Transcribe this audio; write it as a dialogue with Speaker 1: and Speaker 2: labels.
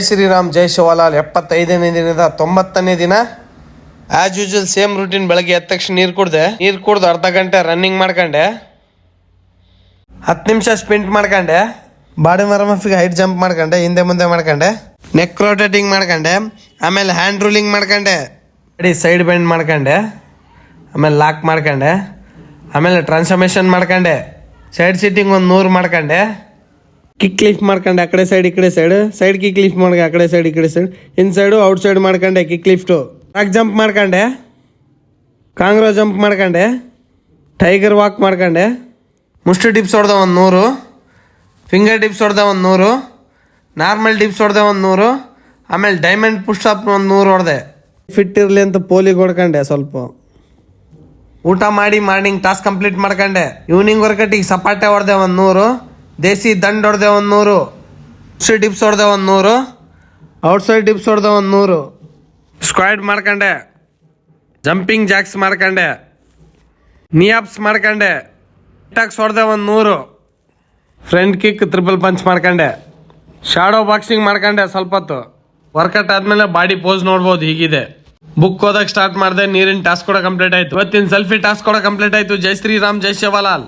Speaker 1: ಶ್ರೀರಾಮ್ ಜೈ ಶಿವಲಾಲ್ 75ನೇ ದಿನದ 90ನೇ ದಿನ. As usual same routine. ಬೆಳಗ್ಗೆ ಎದ್ದ ತಕ್ಷಣ ನೀರು ಕುಡ್ದು ಅರ್ಧ ಗಂಟೆ ರನ್ನಿಂಗ್ ಮಾಡ್ಕೊಂಡೆ, 10 ನಿಮಿಷ ಸ್ಪಿಂಟ್ ಮಾಡ್ಕೊಂಡೆ, ಬಾಡಿ ಮರಮಫಿಗೆ ಹೈಟ್ ಜಂಪ್ ಮಾಡ್ಕೊಂಡೆ, ಹಿಂದೆ ಮುಂದೆ ಮಾಡ್ಕೊಂಡೆ, ನೆಕ್ ರೋಟೇಟಿಂಗ್ ಮಾಡ್ಕೊಂಡೆ, ಆಮೇಲೆ ಹ್ಯಾಂಡ್ ರೂಲಿಂಗ್ ಮಾಡ್ಕೊಂಡೆ, ಸೈಡ್ ಬೆಂಡ್ ಮಾಡ್ಕೊಂಡೆ, ಆಮೇಲೆ ಲಾಕ್ ಮಾಡ್ಕೊಂಡೆ, ಆಮೇಲೆ ಟ್ರಾನ್ಸ್ಫಾರ್ಮೇಷನ್ ಮಾಡ್ಕೊಂಡೆ, ಸೈಡ್ ಸಿಟ್ಟಿಂಗ್ ಒಂದು 100 ಮಾಡ್ಕೊಂಡೆ, ಕಿಕ್ ಲಿಫ್ಟ್ ಮಾಡ್ಕೊಂಡೆ, ಆ ಕಡೆ ಸೈಡ್ ಈ ಕಡೆ ಸೈಡ್ ಕಿಕ್ ಲಿಫ್ಟ್ ಮಾಡ್ಕೊಂಡೆ, ಆ ಕಡೆ ಸೈಡ್ ಈ ಕಡೆ ಸೈಡ್, ಇನ್ಸೈಡು ಔಟ್ ಸೈಡ್ ಮಾಡ್ಕೊಂಡೆ, ಕಿಕ್ ಲಿಫ್ಟು, ಟ್ರ್ಯಾಕ್ ಜಂಪ್ ಮಾಡ್ಕೊಂಡೆ, ಕಾಂಗ್ರೋ ಜಂಪ್ ಮಾಡ್ಕೊಂಡೆ, ಟೈಗರ್ ವಾಕ್ ಮಾಡ್ಕೊಂಡೆ, ಮುಷ್ಟಿ ಡಿಪ್ಸ್ ಹೊಡೆದ ಒಂದು 100, ಫಿಂಗರ್ ಡಿಪ್ಸ್ ಹೊಡೆದ ಒಂದು 100, ನಾರ್ಮಲ್ ಡಿಪ್ಸ್ ಹೊಡೆದ ಒಂದು 100, ಆಮೇಲೆ ಡೈಮಂಡ್ ಪುಷ್ ಅಪ್ ಒಂದು 100 ಹೊಡೆದೆ. ಫಿಟ್ ಇರಲಿ ಅಂತ ಪೋಲಿಗೆ ಹೊಡ್ಕೊಂಡೆ. ಸ್ವಲ್ಪ ಊಟ ಮಾಡಿ ಮಾರ್ನಿಂಗ್ ಟಾಸ್ಕ್ ಕಂಪ್ಲೀಟ್ ಮಾಡ್ಕೊಂಡೆ. ಈವ್ನಿಂಗ್ ವರ್ಕಟ್ಟಿಗೆ ಸಪಾಟೆ ಹೊಡೆದೆ ಒಂದು 100, ದೇಸಿ ದಂಡ್ ಹೊಡೆದೆ ಒಂದು 100, ಮುಷ್ಟಿ ಡಿಪ್ಸ್ ಹೊಡೆದೆ ಒಂದು 100, ಔಟ್ಸೈಡ್ ಡಿಪ್ಸ್ ಹೊಡೆದೆ ಒಂದು 100, ಸ್ಕ್ವಾಡ್ ಮಾಡ್ಕೊಂಡೆ, ಜಂಪಿಂಗ್ ಜಾಕ್ಸ್ ಮಾಡ್ಕೊಂಡೆ, ನಿಯಾಪ್ಸ್ ಮಾಡ್ಕೊಂಡೆ, ಟಾಕ್ಸ್ ಹೊಡೆದೆ ಒಂದು 100, ಫ್ರಂಟ್ ಕಿಕ್ ಟ್ರಿಪಲ್ ಪಂಚ್ ಮಾಡ್ಕೊಂಡೆ, ಶಾಡೋ ಬಾಕ್ಸಿಂಗ್ ಮಾಡ್ಕೊಂಡೆ. ಸ್ವಲ್ಪ ಹೊತ್ತು ವರ್ಕೌಟ್ ಆದ್ಮೇಲೆ ಬಾಡಿ ಪೋಸ್ ನೋಡ್ಬೋದು ಹೀಗಿದೆ. ಬುಕ್ ಓದಕ್ಕೆ ಸ್ಟಾರ್ಟ್ ಮಾಡಿದೆ. ನೀರಿನ ಟಾಸ್ಕ್ ಕೂಡ ಕಂಪ್ಲೀಟ್ ಆಯ್ತು. ಇವತ್ತಿನ ಸೆಲ್ಫಿ ಟಾಸ್ಕ್ ಕೂಡ ಕಂಪ್ಲೀಟ್ ಆಯ್ತು. ಜೈ ಶ್ರೀರಾಮ್ ಜೈ ಶಿವಲಾಲ್.